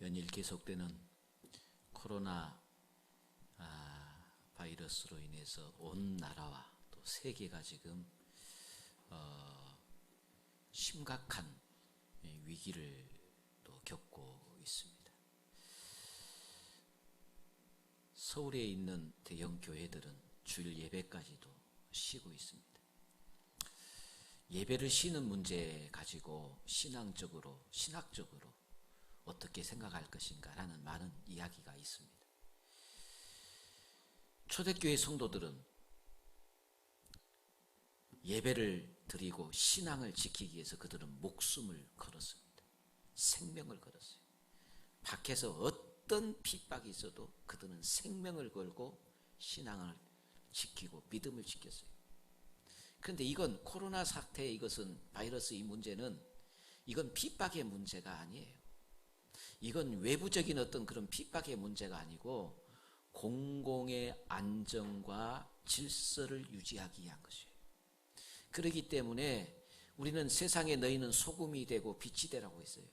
연일 계속되는 코로나 바이러스로 인해서 온 나라와 또 세계가 지금 심각한 위기를 또 겪고 있습니다. 서울에 있는 대형 교회들은 주일 예배까지도 쉬고 있습니다. 예배를 쉬는 문제 가지고 신학적으로 어떻게 생각할 것인가라는 많은 이야기가 있습니다. 초대교회 성도들은 예배를 드리고 신앙을 지키기 위해서 그들은 목숨을 걸었습니다. 생명을 걸었어요. 밖에서 어떤 핍박이 있어도 그들은 생명을 걸고 신앙을 지키고 믿음을 지켰어요. 그런데 이건 코로나 사태, 이것은 바이러스 이 문제는 이건 핍박의 문제가 아니에요. 이건 외부적인 어떤 그런 핍박의 문제가 아니고 공공의 안정과 질서를 유지하기 위한 것이에요. 그렇기 때문에 우리는 세상에 너희는 소금이 되고 빛이 되라고 했어요.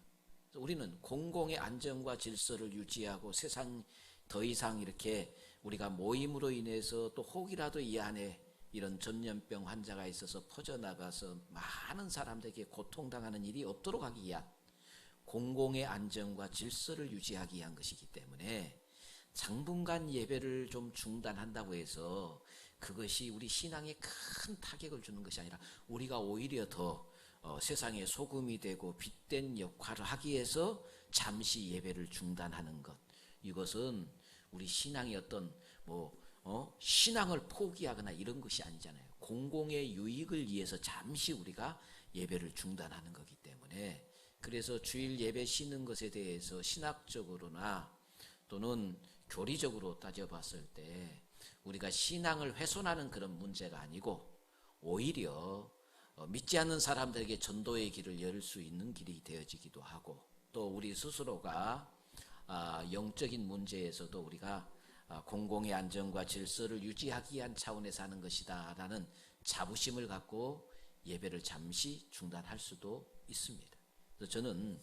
우리는 공공의 안정과 질서를 유지하고 세상 더 이상 이렇게 우리가 모임으로 인해서 또 혹이라도 이 안에 이런 전염병 환자가 있어서 퍼져나가서 많은 사람들에게 고통당하는 일이 없도록 하기 위한 공공의 안정과 질서를 유지하기 위한 것이기 때문에 당분간 예배를 좀 중단한다고 해서 그것이 우리 신앙에 큰 타격을 주는 것이 아니라 우리가 오히려 더 세상에 소금이 되고 빛된 역할을 하기 위해서 잠시 예배를 중단하는 것, 이것은 우리 신앙의 어떤 신앙을 포기하거나 이런 것이 아니잖아요. 공공의 유익을 위해서 잠시 우리가 예배를 중단하는 거기 때문에, 그래서 주일 예배 쉬는 것에 대해서 신학적으로나 또는 교리적으로 따져봤을 때 우리가 신앙을 훼손하는 그런 문제가 아니고 오히려 믿지 않는 사람들에게 전도의 길을 열 수 있는 길이 되어지기도 하고, 또 우리 스스로가 영적인 문제에서도 우리가 공공의 안정과 질서를 유지하기 위한 차원에서 하는 것이다 라는 자부심을 갖고 예배를 잠시 중단할 수도 있습니다. 그래서 저는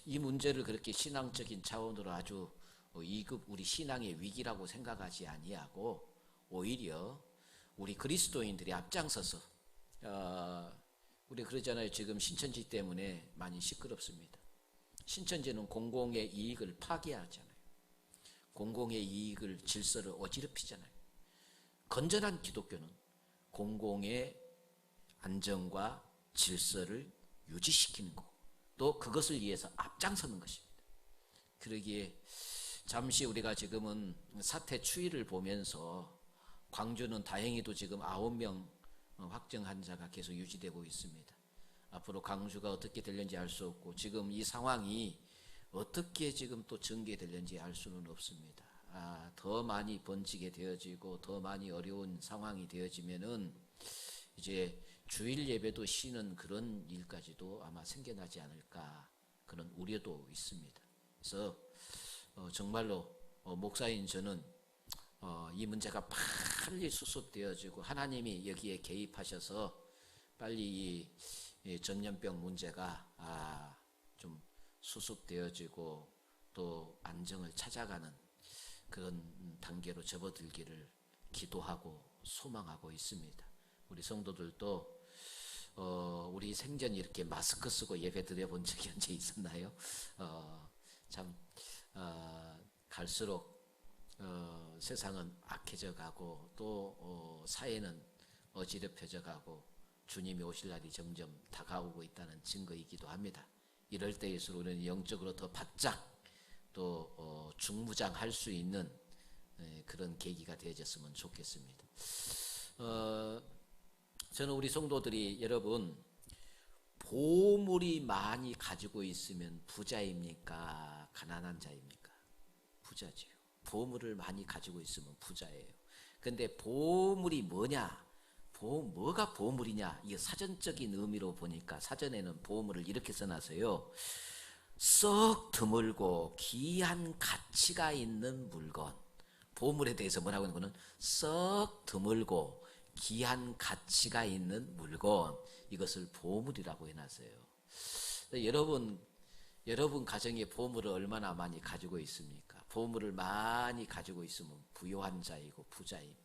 이 문제를 그렇게 신앙적인 차원으로 아주 2급 우리 신앙의 위기라고 생각하지 아니하고 오히려 우리 그리스도인들이 앞장서서 우리 그러잖아요. 지금 신천지 때문에 많이 시끄럽습니다. 신천지는 공공의 이익을 파괴하잖아요. 공공의 이익을 질서를 어지럽히잖아요. 건전한 기독교는 공공의 안정과 질서를 유지시키는 거고 또 그것을 위해서 앞장서는 것입니다. 그러기에 잠시 우리가 지금은 사태 추이를 보면서 광주는 다행히도 지금 9명 확정 환자가 계속 유지되고 있습니다. 앞으로 광주가 어떻게 될는지 알 수 없고 지금 이 상황이 어떻게 지금 또 전개될는지 알 수는 없습니다. 더 많이 번지게 되어지고 더 많이 어려운 상황이 되어지면은 이제 주일 예배도 쉬는 그런 일까지도 아마 생겨나지 않을까, 그런 우려도 있습니다. 그래서 정말로 목사인 저는 이 문제가 빨리 수습되어지고 하나님이 여기에 개입하셔서 빨리 이 전염병 문제가 좀 수습되어지고 또 안정을 찾아가는 그런 단계로 접어들기를 기도하고 소망하고 있습니다. 우리 성도들도 우리 생전 이렇게 마스크 쓰고 예배 드려본 적이 언제 있었나요? 갈수록 세상은 악해져 가고 또 사회는 어지럽혀져 가고 주님이 오실 날이 점점 다가오고 있다는 증거이기도 합니다. 이럴 때일수록 우리는 영적으로 더 바짝 또 중무장할 수 있는 그런 계기가 되어졌으면 좋겠습니다. 저는 우리 성도들이, 여러분, 보물이 많이 가지고 있으면 부자입니까? 가난한 자입니까? 부자지요. 보물을 많이 가지고 있으면 부자예요. 근데 보물이 뭐냐? 뭐가 보물이냐? 이게 사전적인 의미로 보니까 사전에는 보물을 이렇게 써놨어요. 썩 드물고 귀한 가치가 있는 물건. 보물에 대해서 뭐라고 하는 거는 썩 드물고 귀한 가치가 있는 물건, 이것을 보물이라고 해놨어요. 여러분, 여러분 가정에 보물을 얼마나 많이 가지고 있습니까? 보물을 많이 가지고 있으면 부유한 자이고 부자입니다.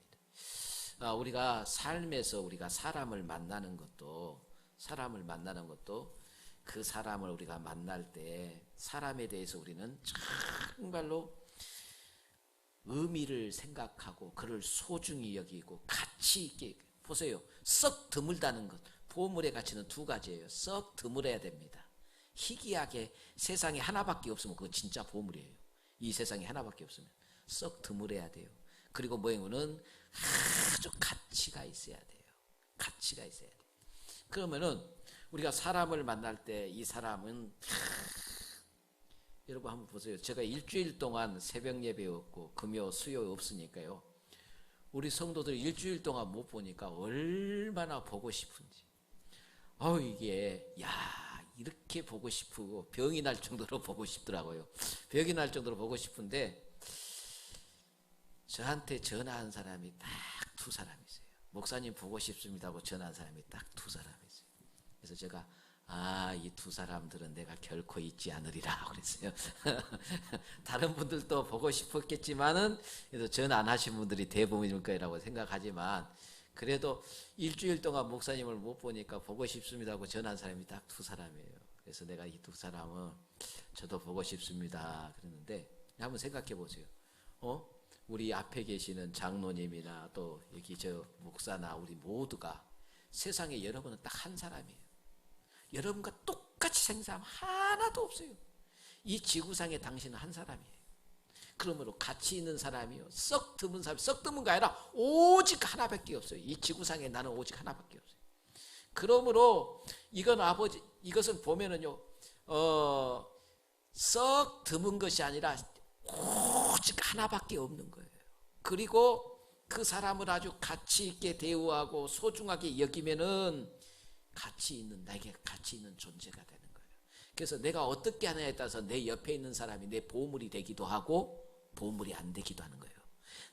우리가 삶에서 우리가 사람을 만나는 것도 그 사람을 우리가 만날 때 사람에 대해서 우리는 정말로 의미를 생각하고 그를 소중히 여기고 가치 있게 보세요. 썩 드물다는 것. 보물의 가치는 두 가지예요. 썩 드물어야 됩니다. 희귀하게 세상에 하나밖에 없으면 그건 진짜 보물이에요. 이 세상에 하나밖에 없으면 썩 드물어야 돼요. 그리고 뭐냐면은 아주 가치가 있어야 돼요. 가치가 있어야 돼요. 그러면은 우리가 사람을 만날 때 이 사람은 여러분 한번 보세요. 제가 일주일 동안 새벽 예배 없고 금요 수요 없으니까요. 우리 성도들 일주일 동안 못 보니까 얼마나 보고 싶은지. 이게 이렇게 보고 싶고 병이 날 정도로 보고 싶더라고요. 병이 날 정도로 보고 싶은데 저한테 전화한 사람이 딱 두 사람 있어요. 목사님 보고 싶습니다 하고 전화한 사람이 딱 두 사람 있어요. 그래서 제가 이 두 사람들은 내가 결코 잊지 않으리라 그랬어요. 다른 분들도 보고 싶었겠지만은 그래도 전화 안 하신 분들이 대부분일 거라고 생각하지만 그래도 일주일 동안 목사님을 못 보니까 보고 싶습니다 하고 전화한 사람이 딱 두 사람이에요. 그래서 내가 이 두 사람은 저도 보고 싶습니다 그랬는데 한번 생각해 보세요. 우리 앞에 계시는 장로님이나 또 여기 저 목사나 우리 모두가 세상에 여러분은 딱 한 사람이에요. 여러분과 똑같이 생긴 사람 하나도 없어요. 이 지구상에 당신은 한 사람이에요. 그러므로 가치 있는 사람이요. 썩 드문 사람, 썩 드문가 아니라 오직 하나밖에 없어요. 이 지구상에 나는 오직 하나밖에 없어요. 그러므로 이것은 보면은요, 썩 드문 것이 아니라 오직 하나밖에 없는 거예요. 그리고 그 사람을 아주 가치 있게 대우하고 소중하게 여기면은 나에게 가치 있는 존재가 되는 거예요. 그래서 내가 어떻게 하느냐에 따라서 내 옆에 있는 사람이 내 보물이 되기도 하고 보물이 안 되기도 하는 거예요.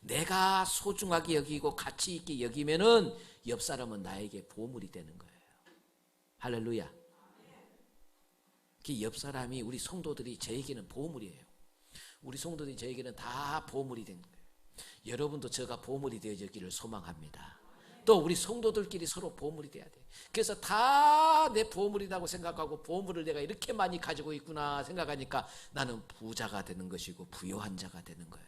내가 소중하게 여기고 가치 있게 여기면은 옆 사람은 나에게 보물이 되는 거예요. 할렐루야. 그 옆 사람이 우리 성도들이 저에게는 보물이에요. 우리 성도들이 저에게는 다 보물이 된 거예요. 여러분도 제가 보물이 되어지기를 소망합니다. 또 우리 성도들끼리 서로 보물이 돼야 돼요. 그래서 다 내 보물이라고 생각하고 보물을 내가 이렇게 많이 가지고 있구나 생각하니까 나는 부자가 되는 것이고 부유한 자가 되는 거예요.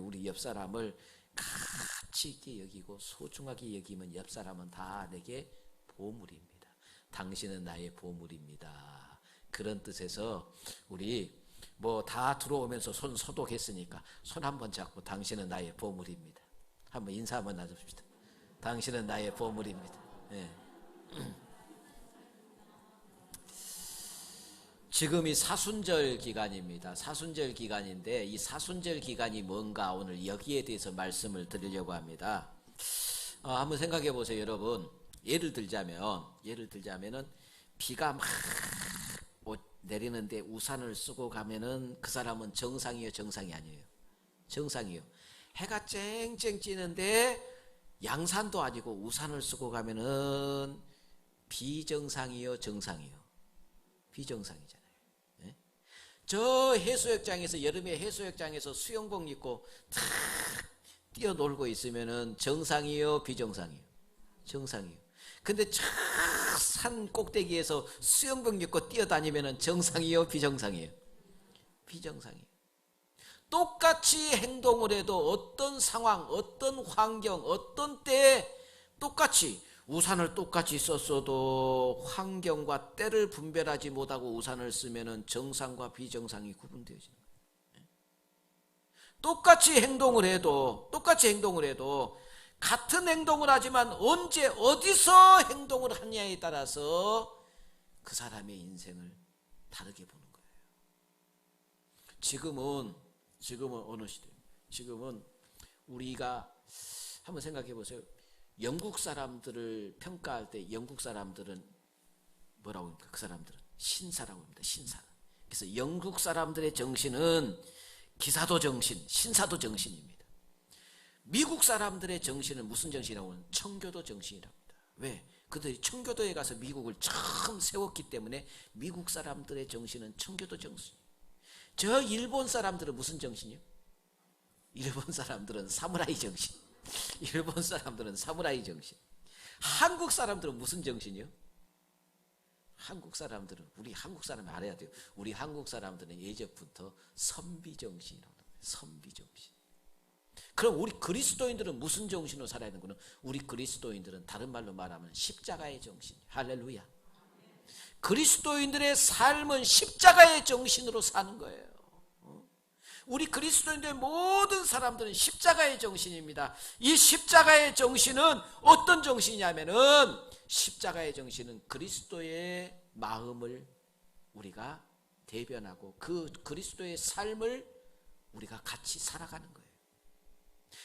우리 옆 사람을 가치 있게 여기고 소중하게 여기면 옆 사람은 다 내게 보물입니다. 당신은 나의 보물입니다. 그런 뜻에서 우리 다 들어오면서 손 소독했으니까 손 한번 잡고 당신은 나의 보물입니다. 한번 인사 한번 나눕시다. 당신은 나의 보물입니다. 네. 지금이 사순절 기간입니다. 사순절 기간인데 이 사순절 기간이 뭔가 오늘 여기에 대해서 말씀을 드리려고 합니다. 한번 생각해 보세요, 여러분. 예를 들자면은 비가 막 내리는데 우산을 쓰고 가면은 그 사람은 정상이에요, 정상이 아니에요? 정상이에요. 해가 쨍쨍 찌는데 양산도 아니고 우산을 쓰고 가면은 비정상이요, 정상이요? 비정상이잖아요. 네? 저 해수욕장에서 여름에 해수욕장에서 수영복 입고 탁 뛰어놀고 있으면은 정상이요, 비정상이요? 정상이요. 근데 저 산 꼭대기에서 수영복 입고 뛰어다니면은 정상이요, 비정상이에요? 비정상이에요. 똑같이 행동을 해도 어떤 상황, 어떤 환경, 어떤 때에 똑같이 우산을 똑같이 썼어도 환경과 때를 분별하지 못하고 우산을 쓰면은 정상과 비정상이 구분되어지는 거예요. 똑같이 행동을 해도 같은 행동을 하지만 언제 어디서 행동을 하냐에 따라서 그 사람의 인생을 다르게 보는 거예요. 지금은 어느 시대? 지금은 우리가 한번 생각해 보세요. 영국 사람들을 평가할 때 영국 사람들은 뭐라고 합니까? 그 사람들은 신사라고 합니다. 신사. 그래서 영국 사람들의 정신은 기사도 정신, 신사도 정신입니다. 미국 사람들의 정신은 무슨 정신이라고 하면 청교도 정신이라고 합니다. 왜? 그들이 청교도에 가서 미국을 처음 세웠기 때문에 미국 사람들의 정신은 청교도 정신. 저 일본 사람들은 무슨 정신이요? 일본 사람들은 사무라이 정신. 일본 사람들은 사무라이 정신. 한국 사람들은 무슨 정신이요? 한국 사람들은, 우리 한국 사람이 알아야 돼요. 우리 한국 사람들은 예전부터 선비 정신이라고 해요. 선비 정신. 그럼 우리 그리스도인들은 무슨 정신으로 살아야 되는구나? 우리 그리스도인들은 다른 말로 말하면 십자가의 정신. 할렐루야. 그리스도인들의 삶은 십자가의 정신으로 사는 거예요. 우리 그리스도인들의 모든 사람들은 십자가의 정신입니다. 이 십자가의 정신은 어떤 정신이냐면은, 십자가의 정신은 그리스도의 마음을 우리가 대변하고 그 그리스도의 삶을 우리가 같이 살아가는 거예요.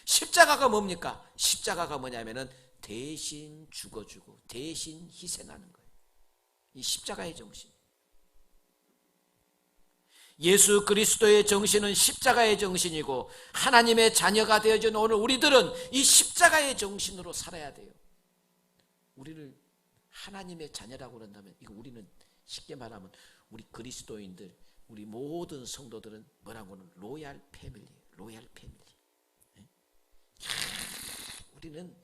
십자가가 뭡니까? 십자가가 뭐냐면은 대신 죽어주고 대신 희생하는 거예요. 이 십자가의 정신. 예수 그리스도의 정신은 십자가의 정신이고, 하나님의 자녀가 되어진 오늘 우리들은 이 십자가의 정신으로 살아야 돼요. 우리를 하나님의 자녀라고 그런다면, 이거 우리는 쉽게 말하면 우리 그리스도인들, 우리 모든 성도들은 뭐라고는 로얄 패밀리예요. 로얄 패밀리. 우리는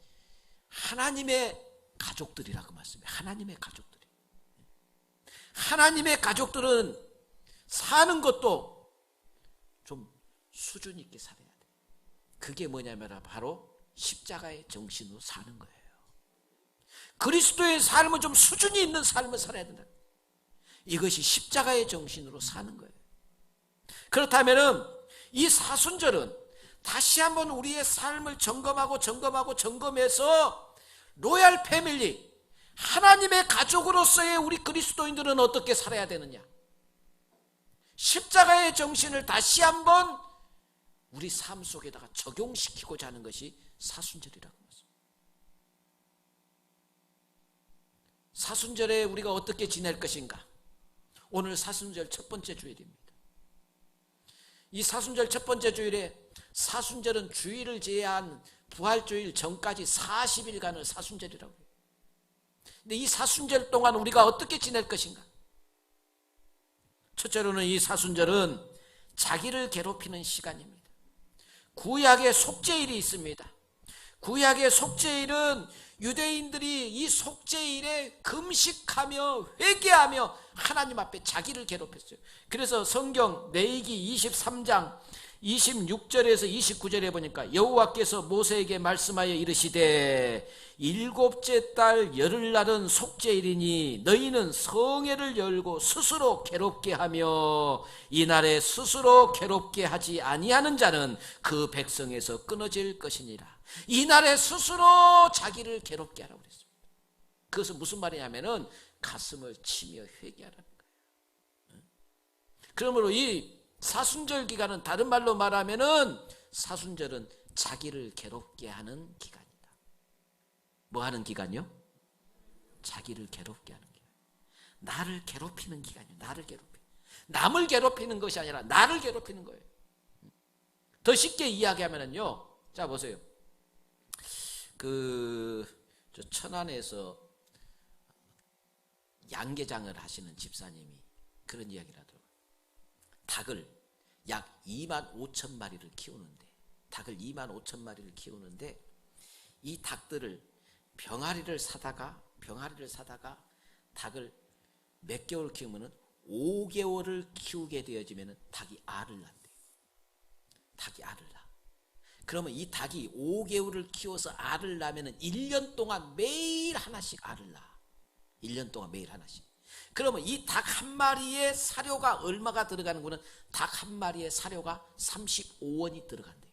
하나님의 가족들이라고 말씀해요. 하나님의 가족들이. 하나님의 가족들은 사는 것도 좀 수준 있게 살아야 돼. 그게 뭐냐면 바로 십자가의 정신으로 사는 거예요. 그리스도의 삶은 좀 수준이 있는 삶을 살아야 된다. 이것이 십자가의 정신으로 사는 거예요. 그렇다면은 이 사순절은 다시 한번 우리의 삶을 점검해서 로얄 패밀리, 하나님의 가족으로서의 우리 그리스도인들은 어떻게 살아야 되느냐, 십자가의 정신을 다시 한번 우리 삶 속에다가 적용시키고자 하는 것이 사순절이라고 합니다. 사순절에 우리가 어떻게 지낼 것인가? 오늘 사순절 첫 번째 주일입니다. 이 사순절 첫 번째 주일에, 사순절은 주일을 제외한 부활주일 전까지 40일간을 사순절이라고 해요. 근데 이 사순절 동안 우리가 어떻게 지낼 것인가? 첫째로는 이 사순절은 자기를 괴롭히는 시간입니다. 구약의 속죄일이 있습니다. 구약의 속죄일은 유대인들이 이 속죄일에 금식하며 회개하며 하나님 앞에 자기를 괴롭혔어요. 그래서 성경 레위기 23장 26절에서 29절에 보니까 여호와께서 모세에게 말씀하여 이르시되 일곱째 달 열흘날은 속죄일이니 너희는 성회를 열고 스스로 괴롭게 하며 이날에 스스로 괴롭게 하지 아니하는 자는 그 백성에서 끊어질 것이니라. 이날에 스스로 자기를 괴롭게 하라고 그랬습니다. 그것은 무슨 말이냐면은 가슴을 치며 회개하라는 거예요. 그러므로 이 사순절 기간은 다른 말로 말하면은 사순절은 자기를 괴롭게 하는 기간이다. 뭐 하는 기간이요? 자기를 괴롭게 하는 기간. 나를 괴롭히는 기간이에요. 나를 괴롭히는. 남을 괴롭히는 것이 아니라 나를 괴롭히는 거예요. 더 쉽게 이야기하면은요. 자 보세요. 저 천안에서 양계장을 하시는 집사님이 그런 이야기를 하더라고요. 닭을 약 2만 5천 마리를 키우는데, 닭을 2만 5천 마리를 키우는데 이 닭들을 병아리를 사다가 닭을 몇 개월 키우면은 5개월을 키우게 되어지면은 닭이 알을 낳는데, 닭이 알을 낳아. 그러면 이 닭이 5개월을 키워서 알을 낳으면은 1년 동안 매일 하나씩 알을 낳아. 1년 동안 매일 하나씩. 그러면 이 닭 한 마리의 사료가 얼마가 들어가는 거는 닭 한 마리의 사료가 35원이 들어간대요.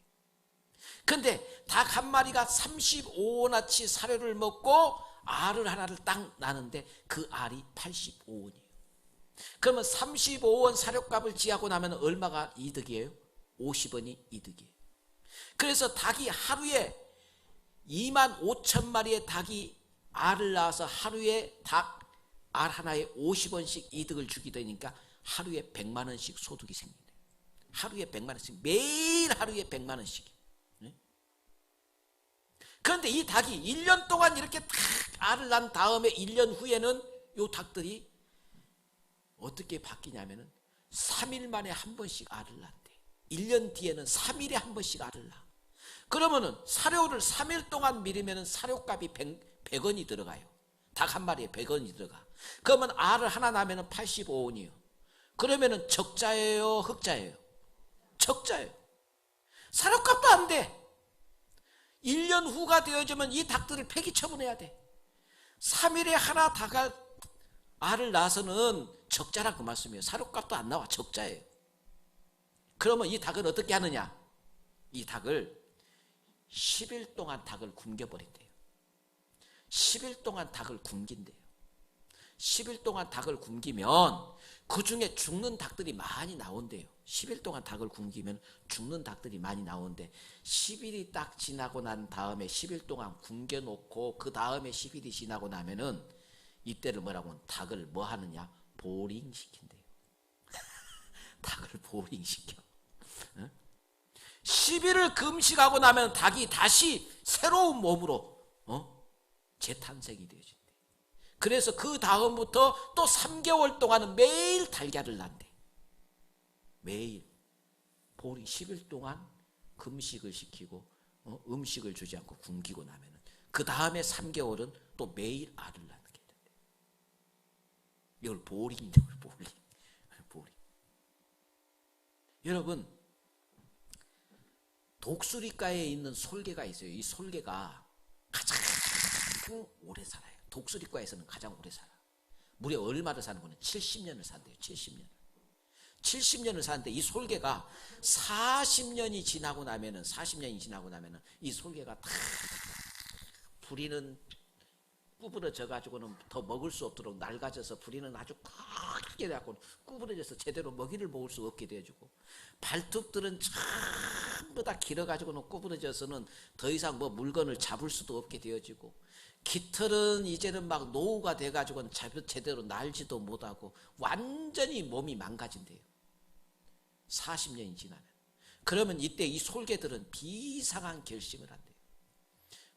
근데 닭 한 마리가 35원어치 사료를 먹고 알을 하나를 딱 나는데 그 알이 85원이에요. 그러면 35원 사료값을 지하고 나면 얼마가 이득이에요? 50원이 이득이에요. 그래서 닭이 하루에 2만 5천 마리의 닭이 알을 낳아서 하루에 닭 알 하나에 50원씩 이득을 주게 되니까 하루에 100만 원씩 소득이 생긴대요. 하루에 100만 원씩, 매일 하루에 100만 원씩. 그런데 이 닭이 1년 동안 이렇게 탁 알을 낳은 다음에 1년 후에는 이 닭들이 어떻게 바뀌냐면은 3일 만에 한 번씩 알을 낳대. 1년 뒤에는 3일에 한 번씩 알을 낳아. 그러면은 사료를 3일 동안 미리면은 사료값이 100원이 들어가요. 닭 한 마리에 100원이 들어가. 그러면 알을 하나 낳으면은 85원이요. 그러면은 적자예요, 흑자예요? 적자예요. 사료값도 안 돼. 1년 후가 되어지면 이 닭들을 폐기 처분해야 돼. 3일에 하나 닭을 알을 낳아서는 적자라 그 말씀이에요. 사료값도 안 나와. 적자예요. 그러면 이 닭을 어떻게 하느냐? 이 닭을 10일 동안 닭을 굶겨버린대요. 10일 동안 닭을 굶긴대요. 10일 동안 닭을 굶기면 그 중에 죽는 닭들이 많이 나온대요. 10일 동안 닭을 굶기면 죽는 닭들이 많이 나오는데 10일이 딱 지나고 난 다음에 10일 동안 굶겨놓고 그 다음에 10일이 지나고 나면은 이때를 뭐라고 하면 닭을 뭐 하느냐? 보링 시킨대요. 닭을 보링 시켜. 10일을 금식하고 나면 닭이 다시 새로운 몸으로 재탄생이 되어진대. 그래서 그 다음부터 또 3개월 동안은 매일 달걀을 낳는데, 매일 보리 10일 동안 금식을 시키고 음식을 주지 않고 굶기고 나면은 그 다음에 3개월은 또 매일 알을 낳게 된대. 이걸 보링이죠, 보링. 보링. 여러분, 독수리가에 있는 솔개가 있어요. 이 솔개가 가장 오래 살아요. 독수리과에서는 가장 오래 살아. 무려 얼마를 사는 거는 70년을 산대요. 70년. 70년을 사는데 이 솔개가 40년이 지나고 나면은 이 솔개가 다 부리는 구부러져 가지고는 더 먹을 수 없도록 낡아져서 부리는 아주 크게 돼갖고 구부러져서 제대로 먹이를 먹을 수 없게 돼가지고 발톱들은 전부 다 길어가지고는 구부러져서는 더 이상 뭐 물건을 잡을 수도 없게 되어지고 깃털은 이제는 막 노후가 돼가지고는 제대로 날지도 못하고 완전히 몸이 망가진대요. 40년이 지나면. 그러면 이때 이 솔개들은 비상한 결심을 한대요.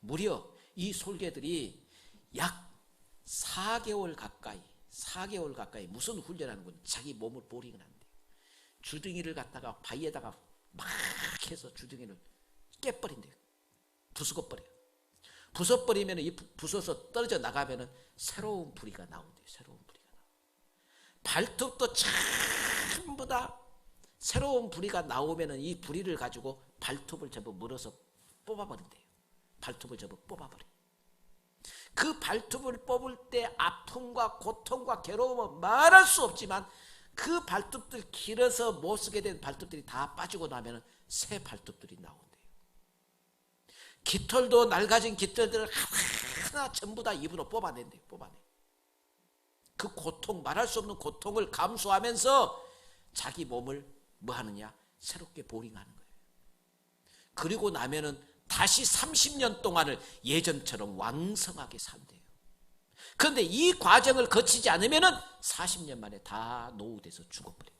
무려 이 솔개들이 약 4개월 가까이 무슨 훈련하는 건 자기 몸을 보링을 한대요. 주둥이를 갖다가 바위에다가 막 해서 주둥이를 깨버린대요. 부수고버려요. 부숴버리면 이 부숴서 떨어져 나가면은 새로운 부리가 나온대요. 새로운 부리가 나와. 발톱도 전부 다 새로운 부리가 나오면은 이 부리를 가지고 발톱을 전부 물어서 뽑아버린대요. 발톱을 전부 뽑아버려요. 그 발톱을 뽑을 때 아픔과 고통과 괴로움은 말할 수 없지만 그 발톱들 길어서 못 쓰게 된 발톱들이 다 빠지고 나면은 새 발톱들이 나온대요. 깃털도 낡아진 깃털들을 하나 전부 다 입으로 뽑아낸대요. 그 고통, 말할 수 없는 고통을 감수하면서 자기 몸을 뭐 하느냐? 새롭게 보링하는 거예요. 그리고 나면은 다시 30년 동안을 예전처럼 왕성하게 산대요. 그런데 이 과정을 거치지 않으면은 40년 만에 다 노후돼서 죽어버려요.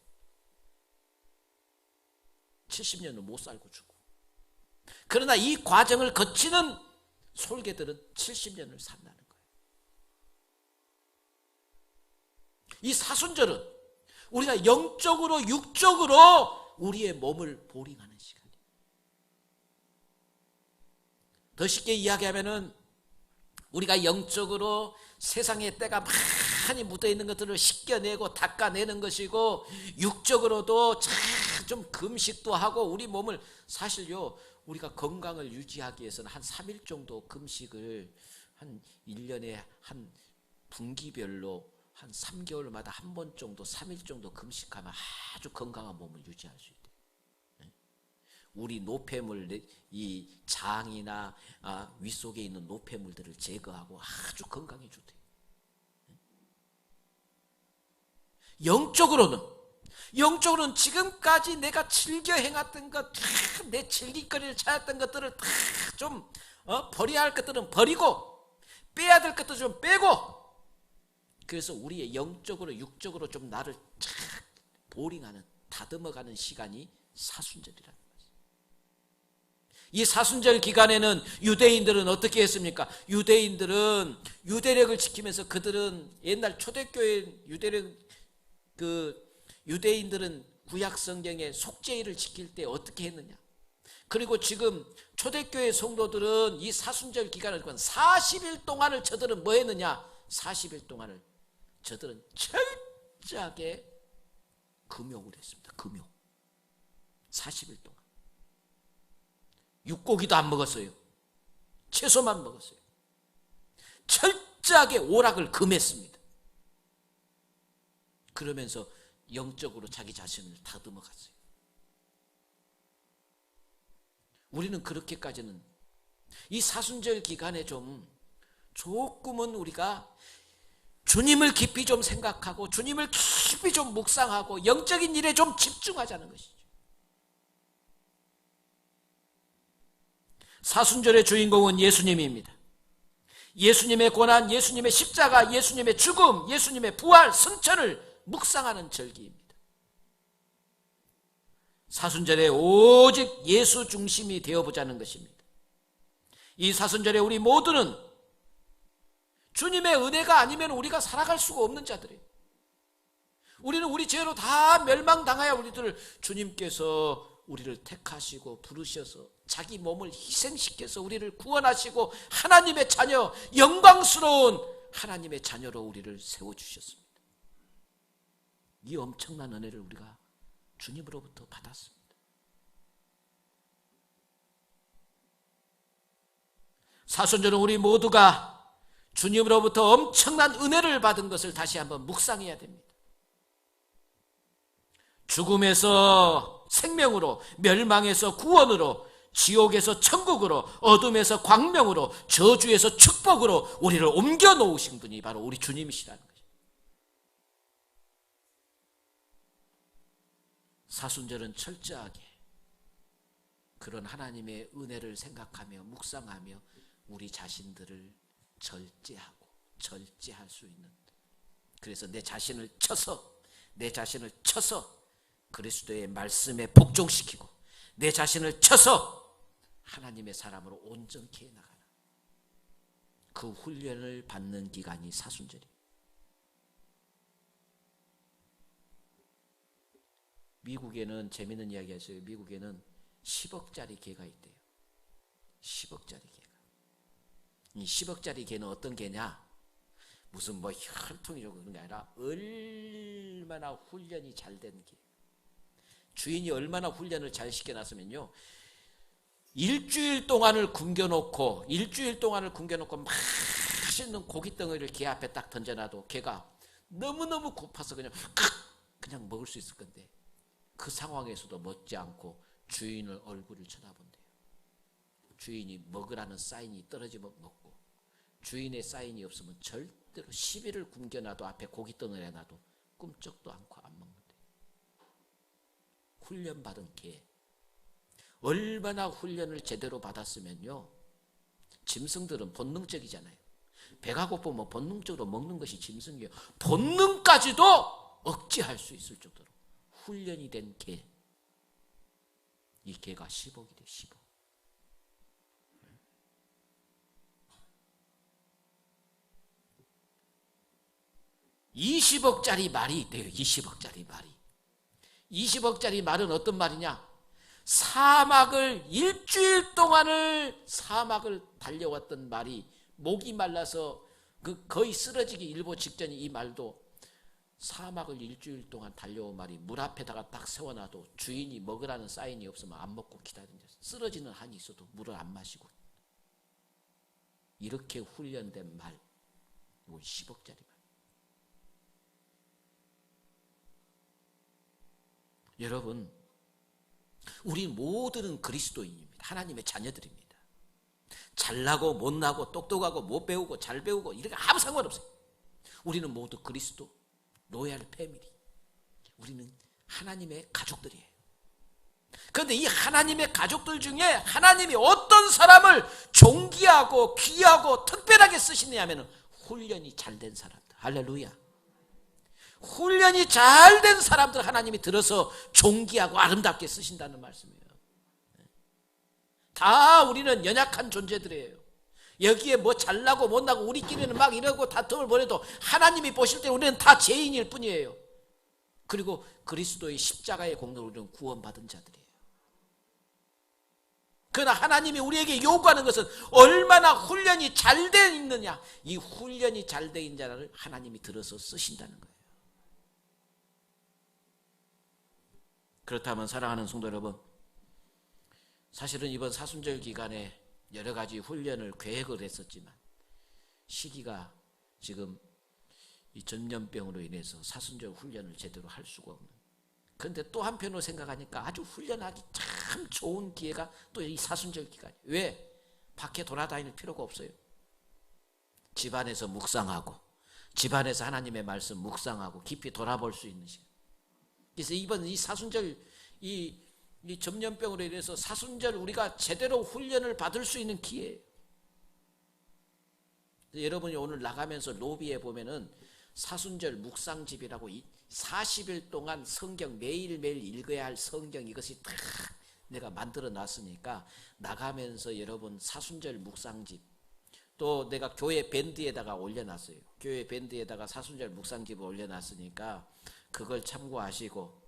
70년을 못 살고 죽고. 그러나 이 과정을 거치는 솔개들은 70년을 산다는 거예요. 이 사순절은 우리가 영적으로 육적으로 우리의 몸을 보링하는 시간이에요. 더 쉽게 이야기하면은 우리가 영적으로 세상의 때가 많이 묻어있는 것들을 씻겨내고 닦아내는 것이고 육적으로도 좀 금식도 하고 우리 몸을 사실요 우리가 건강을 유지하기 위해서는 한 3일 정도 금식을 한 1년에 한 분기별로 한 3개월마다 한 번 정도 3일 정도 금식하면 아주 건강한 몸을 유지할 수 있대요. 우리 노폐물, 이 장이나 위 속에 있는 노폐물들을 제거하고 아주 건강해주대요. 영적으로는 지금까지 내가 즐겨 행했던 것, 내 즐길거리를 찾았던 것들을 다 좀 버려야 할 것들은 버리고 빼야 될 것도 좀 빼고, 그래서 우리의 영적으로 육적으로 좀 나를 보링하는, 다듬어가는 시간이 사순절이라는 거죠. 이 사순절 기간에는 유대인들은 어떻게 했습니까? 유대인들은 유대력을 지키면서 그들은 옛날 초대교회 유대인들은 구약 성경의 속죄일을 지킬 때 어떻게 했느냐? 그리고 지금 초대교회 성도들은 이 사순절 기간을 40일 동안을 저들은 뭐 했느냐? 40일 동안을 저들은 철저하게 금욕을 했습니다. 금욕. 40일 동안. 육고기도 안 먹었어요. 채소만 먹었어요. 철저하게 오락을 금했습니다. 그러면서 영적으로 자기 자신을 다듬어 갔어요. 우리는 그렇게까지는 이 사순절 기간에 조금은 우리가 주님을 깊이 좀 생각하고 주님을 깊이 좀 묵상하고 영적인 일에 좀 집중하자는 것이죠. 사순절의 주인공은 예수님입니다. 예수님의 고난, 예수님의 십자가, 예수님의 죽음, 예수님의 부활, 승천을 묵상하는 절기입니다. 사순절에 오직 예수 중심이 되어보자는 것입니다. 이 사순절에 우리 모두는 주님의 은혜가 아니면 우리가 살아갈 수가 없는 자들이에요. 우리는 우리 죄로 다 멸망당하여 우리들을 주님께서 우리를 택하시고 부르셔서 자기 몸을 희생시켜서 우리를 구원하시고 하나님의 자녀, 영광스러운 하나님의 자녀로 우리를 세워주셨습니다. 이 엄청난 은혜를 우리가 주님으로부터 받았습니다. 사순절은 우리 모두가 주님으로부터 엄청난 은혜를 받은 것을 다시 한번 묵상해야 됩니다. 죽음에서 생명으로, 멸망에서 구원으로, 지옥에서 천국으로, 어둠에서 광명으로, 저주에서 축복으로 우리를 옮겨 놓으신 분이 바로 우리 주님이시라는 것입니다. 사순절은 철저하게 그런 하나님의 은혜를 생각하며 묵상하며 우리 자신들을 절제할 수 있는, 그래서 내 자신을 쳐서 그리스도의 말씀에 복종시키고 내 자신을 쳐서 하나님의 사람으로 온전케 해나가는 그 훈련을 받는 기간이 사순절이에요. 미국에는 재미있는 이야기 하셔요. 미국에는 10억짜리 개가 있대요. 10억짜리 개가. 이 10억짜리 개는 어떤 개냐? 무슨 혈통이라고 그런 게 아니라 얼마나 훈련이 잘 된 개. 주인이 얼마나 훈련을 잘 시켜놨으면요, 일주일 동안을 굶겨놓고 맛있는 고깃덩어리를 개 앞에 딱 던져놔도 개가 너무너무 고파서 그냥 먹을 수 있을 건데, 그 상황에서도 먹지 않고 주인의 얼굴을 쳐다본대요. 주인이 먹으라는 사인이 떨어지면 먹고, 주인의 사인이 없으면 절대로 10일을 굶겨놔도 앞에 고깃덩어리에 놔도 꿈쩍도 않고 안 먹는데. 훈련받은 개. 얼마나 훈련을 제대로 받았으면요, 짐승들은 본능적이잖아요. 배가 고프면 본능적으로 먹는 것이 짐승이에요. 본능까지도 억제할 수 있을 정도로 훈련이 된 개. 이 개가 10억이 돼. 10억. 20억짜리 말이 있대요. 20억짜리 말이. 20억짜리 말은 어떤 말이냐? 사막을 일주일 동안을 사막을 달려왔던 말이 목이 말라서 거의 쓰러지기 일보 직전에, 이 말도 사막을 일주일 동안 달려온 말이 물 앞에다가 딱 세워놔도 주인이 먹으라는 사인이 없으면 안 먹고 기다린다. 쓰러지는 한이 있어도 물을 안 마시고. 이렇게 훈련된 말, 이건 10억짜리 말. 여러분, 우리 모두는 그리스도인입니다. 하나님의 자녀들입니다. 잘나고 못나고 똑똑하고 못 배우고 잘 배우고 이렇게 아무 상관없어요. 우리는 모두 그리스도 로얄 패밀리. 우리는 하나님의 가족들이에요. 그런데 이 하나님의 가족들 중에 하나님이 어떤 사람을 존귀하고 귀하고 특별하게 쓰시느냐 하면 훈련이 잘 된 사람들. 할렐루야. 훈련이 잘 된 사람들 하나님이 들어서 존귀하고 아름답게 쓰신다는 말씀이에요. 다 우리는 연약한 존재들이에요. 여기에 뭐 잘나고 못나고 우리끼리는 막 이러고 다툼을 벌여도 하나님이 보실 때 우리는 다 죄인일 뿐이에요. 그리고 그리스도의 십자가의 공로로 우리는 구원받은 자들이에요. 그러나 하나님이 우리에게 요구하는 것은 얼마나 훈련이 잘 되어 있느냐. 이 훈련이 잘 되어 있는 자를 하나님이 들어서 쓰신다는 거예요. 그렇다면 사랑하는 성도 여러분, 사실은 이번 사순절 기간에 여러 가지 훈련을 계획을 했었지만 시기가 지금 이 전염병으로 인해서 사순절 훈련을 제대로 할 수가 없는. 그런데 또 한편으로 생각하니까 아주 훈련하기 참 좋은 기회가 또 이 사순절 기간이에요. 왜? 밖에 돌아다닐 필요가 없어요. 집안에서 묵상하고 집안에서 하나님의 말씀 묵상하고 깊이 돌아볼 수 있는 시간. 그래서 이번 이 사순절 이 전염병으로 인해서 사순절 우리가 제대로 훈련을 받을 수 있는 기회예요. 여러분이 오늘 나가면서 로비에 보면은 사순절 묵상집이라고 40일 동안 성경 매일매일 읽어야 할 성경 이것이 다 내가 만들어 놨으니까 나가면서 여러분 사순절 묵상집 또 내가 교회 밴드에다가 올려놨어요. 교회 밴드에다가 사순절 묵상집을 올려놨으니까 그걸 참고하시고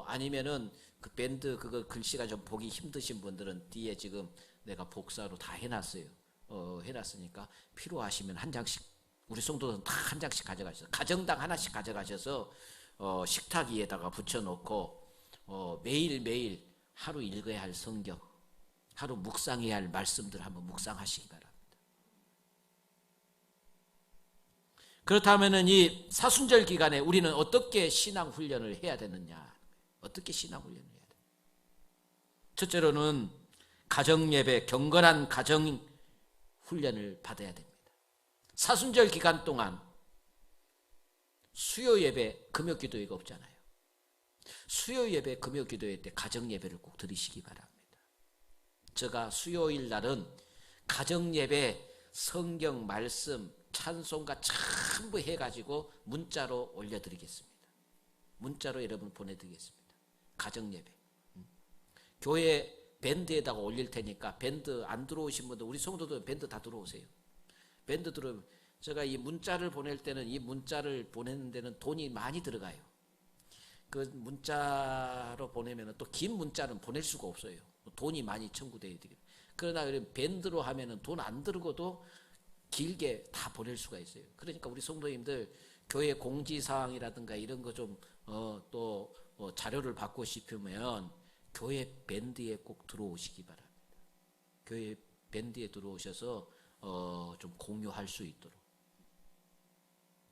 아니면은 그 밴드 그거 글씨가 좀 보기 힘드신 분들은 뒤에 지금 내가 복사로 다 해놨어요. 해놨으니까 필요하시면 한 장씩 우리 성도들은 다 한 장씩 가져가셔서 가정당 하나씩 가져가셔서 식탁 위에다가 붙여놓고 매일매일 하루 읽어야 할 성경 하루 묵상해야 할 말씀들 한번 묵상하시기 바랍니다. 그렇다면 이 사순절 기간에 우리는 어떻게 신앙 훈련을 해야 되느냐? 어떻게 신앙 훈련을 해야 되느냐? 첫째로는 가정 예배, 경건한 가정 훈련을 받아야 됩니다. 사순절 기간 동안 수요 예배, 금요 기도회가 없잖아요. 수요 예배, 금요 기도회 때 가정 예배를 꼭 드리시기 바랍니다. 제가 수요일 날은 가정 예배, 성경 말씀, 찬송가 전부 해가지고 문자로 올려드리겠습니다. 문자로 여러분 보내드리겠습니다. 가정 예배. 교회 밴드에다가 올릴 테니까 밴드 안 들어오신 분들 우리 성도들 밴드 다 들어오세요. 밴드 들어오면 제가 이 문자를 보낼 때는 이 문자를 보내는 데는 돈이 많이 들어가요. 그 문자로 보내면 또 긴 문자는 보낼 수가 없어요. 돈이 많이 청구돼야 되겠. 그러나 밴드로 하면은 돈 안 들고도 길게 다 보낼 수가 있어요. 그러니까 우리 성도님들 교회 공지사항이라든가 이런 거 좀 또 자료를 받고 싶으면 교회 밴드에 꼭 들어오시기 바랍니다. 교회 밴드에 들어오셔서 좀 공유할 수 있도록.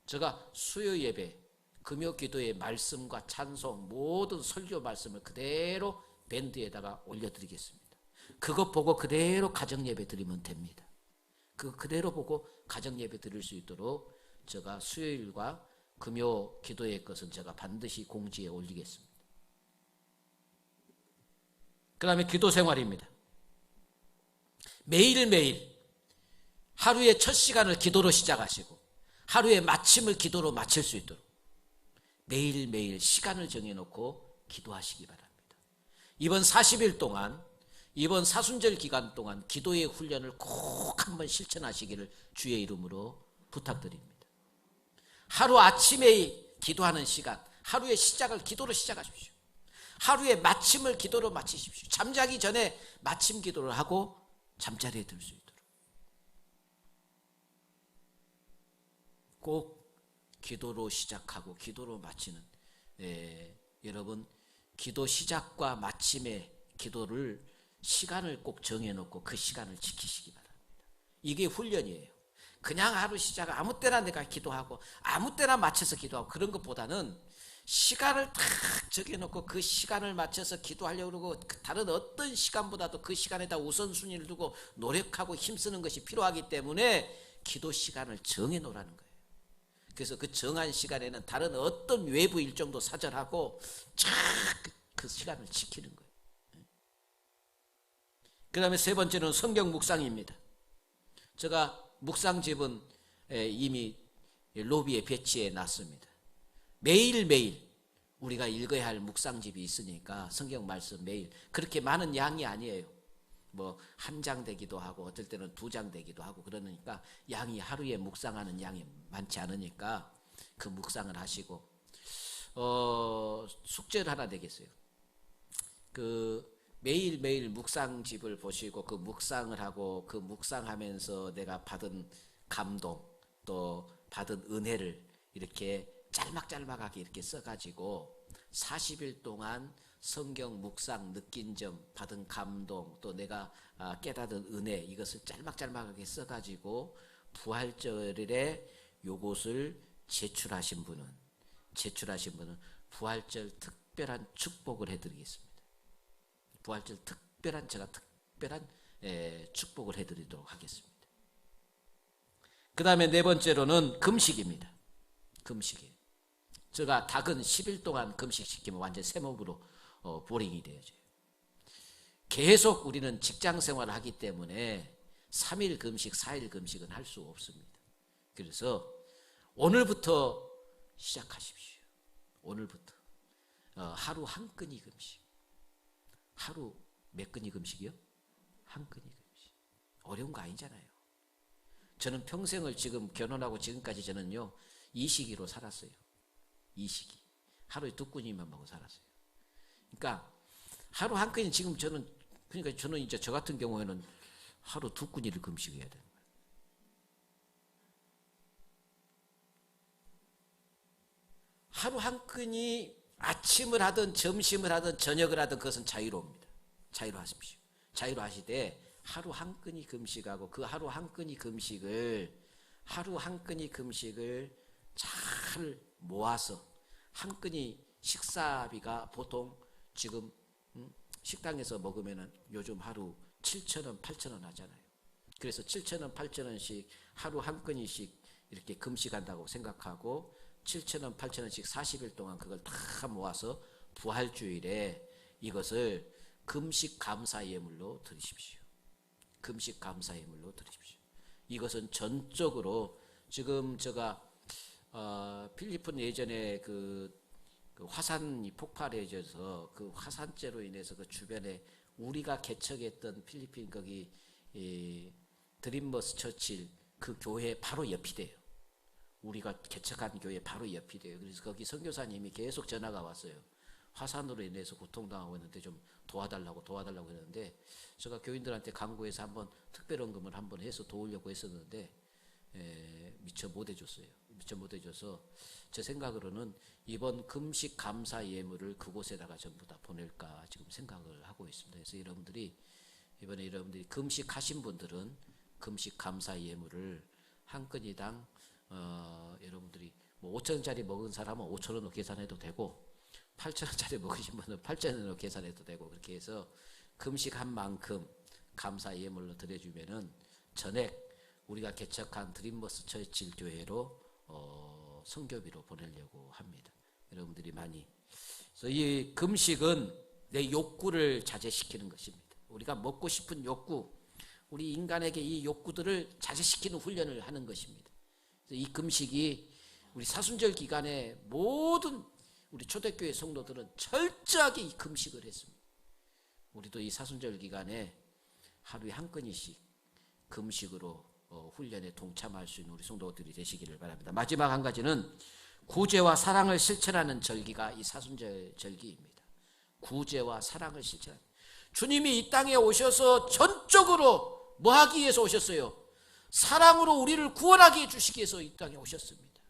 제가 수요 예배, 금요 기도의 말씀과 찬송 모든 설교 말씀을 그대로 밴드에다가 올려드리겠습니다. 그것 보고 그대로 가정 예배 드리면 됩니다. 그대로 보고 가정 예배 드릴 수 있도록 제가 수요일과 금요 기도의 것은 제가 반드시 공지에 올리겠습니다. 그 다음에 기도 생활입니다. 매일매일 하루의 첫 시간을 기도로 시작하시고 하루의 마침을 기도로 마칠 수 있도록 매일매일 시간을 정해놓고 기도하시기 바랍니다. 이번 40일 동안 이번 사순절 기간 동안 기도의 훈련을 꼭 한번 실천하시기를 주의 이름으로 부탁드립니다. 하루 아침에 기도하는 시간, 하루의 시작을 기도로 시작하십시오. 하루의 마침을 기도로 마치십시오. 잠자기 전에 마침 기도를 하고 잠자리에 들 수 있도록. 꼭 기도로 시작하고 기도로 마치는 여러분 기도 시작과 마침의 기도를 시간을 꼭 정해놓고 그 시간을 지키시기 바랍니다. 이게 훈련이에요. 그냥 하루 시작 아무 때나 내가 기도하고 아무 때나 맞춰서 기도하고 그런 것보다는 시간을 딱 정해놓고 그 시간을 맞춰서 기도하려고 그러고 다른 어떤 시간보다도 그 시간에다 우선순위를 두고 노력하고 힘쓰는 것이 필요하기 때문에 기도 시간을 정해놓으라는 거예요. 그래서 그 정한 시간에는 다른 어떤 외부 일정도 사절하고 쫙 그 시간을 지키는 거예요. 그 다음에 세 번째는 성경 묵상입니다. 제가 묵상집은 이미 로비에 배치해 놨습니다. 매일매일 우리가 읽어야 할 묵상집이 있으니까 성경 말씀 매일 그렇게 많은 양이 아니에요. 뭐 한 장 되기도 하고 어떨 때는 2장 되기도 하고 그러니까 양이 하루에 묵상하는 양이 많지 않으니까 그 묵상을 하시고 숙제를 하나 되겠어요. 그 매일매일 묵상집을 보시고 그 묵상을 하고 그 묵상하면서 내가 받은 감동 또 받은 은혜를 이렇게 짤막짤막하게 이렇게 써가지고 40일 동안 성경 묵상 느낀 점 받은 감동 또 내가 깨닫은 은혜 이것을 짤막짤막하게 써가지고 부활절에 요것을 제출하신 분은 부활절 특별한 축복을 해드리겠습니다. 부활절 제가 특별한 축복을 해드리도록 하겠습니다. 그 다음에 네 번째로는 금식입니다. 금식이에요. 제가 닭은 10일 동안 금식시키면 완전 새 몸으로 보링이 되어져요. 계속 우리는 직장 생활을 하기 때문에 3일 금식, 4일 금식은 할 수 없습니다. 그래서 오늘부터 시작하십시오. 오늘부터 하루 한 끼니 금식. 하루 몇 끼니 금식이요? 한 끼니 금식. 어려운 거 아니잖아요. 저는 평생을 지금 결혼하고 지금까지 저는요 이식이로 살았어요. 이식이. 하루에 2끼니만 먹고 살았어요. 그러니까 하루 한 끼니 지금 저는 이제 저 같은 경우에는 하루 2끼니를 금식해야 되는 거예요. 하루 한 끼니 아침을 하든 점심을 하든 저녁을 하든 그것은 자유로웁니다. 자유로하십시오. 자유로하시되 하루 한 끼니 금식하고 그 하루 한 끼니 금식을 잘 모아서 한 끼니 식사비가 보통 지금 식당에서 먹으면은 요즘 하루 7,000원, 8,000원 하잖아요. 그래서 7,000원, 8,000원씩 하루 한 끼니씩 이렇게 금식한다고 생각하고 7,000원, 8,000원씩 40일 동안 그걸 다 모아서 부활주일에 이것을 금식 감사 예물로 드리십시오. 금식 감사 예물로 드리십시오. 이것은 전적으로 지금 제가 필리핀 예전에 그 화산이 폭발해져서 그 화산재로 인해서 그 주변에 우리가 개척했던 필리핀 거기 드림버스 처칠 그 교회 바로 옆이 돼요. 우리가 개척한 교회 바로 옆이 돼요. 그래서 거기 선교사님이 계속 전화가 왔어요. 화산으로 인해서 고통당하고 있는데 좀 도와달라고 했는데 제가 교인들한테 강구해서 한번 특별헌금을 한번 해서 도우려고 했었는데 미처 못 해줘서 제 생각으로는 이번 금식 감사 예물을 그곳에다가 전부 다 보낼까 지금 생각을 하고 있습니다. 그래서 이번에 여러분들이 금식하신 분들은 금식 감사 예물을 한 건이당 여러분들이 뭐 5,000원짜리 먹은 사람은 5,000원으로 계산해도 되고 8,000원짜리 먹으신 분은 8,000원으로 계산해도 되고 그렇게 해서 금식한 만큼 감사 예물로 드려주면은 전액 우리가 개척한 드림버스 처칠 교회로 선교비로 보내려고 합니다. 여러분들이 많이. 그래서 이 금식은 내 욕구를 자제시키는 것입니다. 우리가 먹고 싶은 욕구, 우리 인간에게 이 욕구들을 자제시키는 훈련을 하는 것입니다. 그래서 이 금식이 우리 사순절 기간에 모든 우리 초대교회 성도들은 철저하게 이 금식을 했습니다. 우리도 이 사순절 기간에 하루에 한 건씩 금식으로 훈련에 동참할 수 있는 우리 성도들이 되시기를 바랍니다. 마지막 한 가지는 구제와 사랑을 실천하는 절기가 이 사순절 절기입니다. 구제와 사랑을 실천하는. 주님이 이 땅에 오셔서 전적으로 뭐 하기 위해서 오셨어요? 사랑으로 우리를 구원하게 해주시기 위해서 이 땅에 오셨습니다.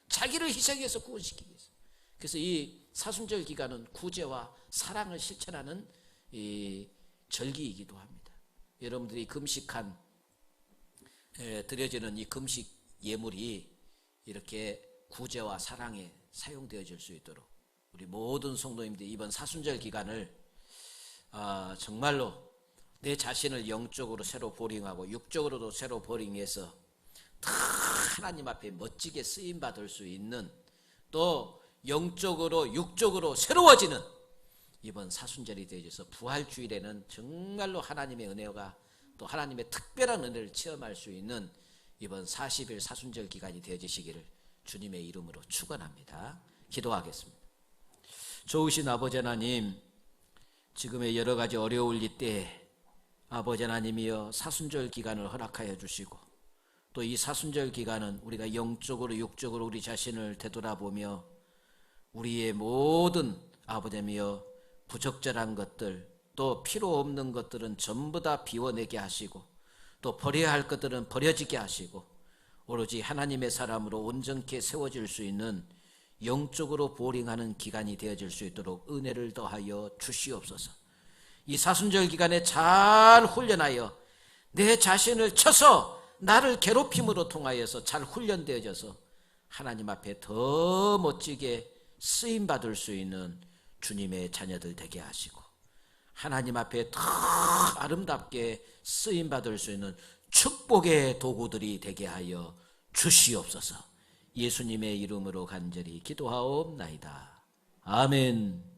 자기를 희생해서 구원시키기 위해서. 그래서 이 사순절 기간은 구제와 사랑을 실천하는 이 절기이기도 합니다. 여러분들이 금식한 드려지는 이 금식 예물이 이렇게 구제와 사랑에 사용되어질 수 있도록 우리 모든 성도님들이 이번 사순절 기간을 정말로 내 자신을 영적으로 새로 보링하고 육적으로도 새로 보링해서 다 하나님 앞에 멋지게 쓰임받을 수 있는 또 영적으로 육적으로 새로워지는 이번 사순절이 되어져서 부활주일에는 정말로 하나님의 은혜가 또 하나님의 특별한 은혜를 체험할 수 있는 이번 40일 사순절 기간이 되어지시기를 주님의 이름으로 축원합니다. 기도하겠습니다. 좋으신 아버지 하나님, 지금의 여러 가지 어려울 이때 아버지 하나님이여, 사순절 기간을 허락하여 주시고 또 이 사순절 기간은 우리가 영적으로 육적으로 우리 자신을 되돌아보며 우리의 모든 아버지여 부적절한 것들, 또 필요 없는 것들은 전부 다 비워내게 하시고 또 버려야 할 것들은 버려지게 하시고 오로지 하나님의 사람으로 온전케 세워질 수 있는 영적으로 보링하는 기간이 되어질 수 있도록 은혜를 더하여 주시옵소서. 이 사순절 기간에 잘 훈련하여 내 자신을 쳐서 나를 괴롭힘으로 통하여서 잘 훈련되어져서 하나님 앞에 더 멋지게 쓰임받을 수 있는 주님의 자녀들 되게 하시고 하나님 앞에 더 아름답게 쓰임받을 수 있는 축복의 도구들이 되게 하여 주시옵소서. 예수님의 이름으로 간절히 기도하옵나이다. 아멘.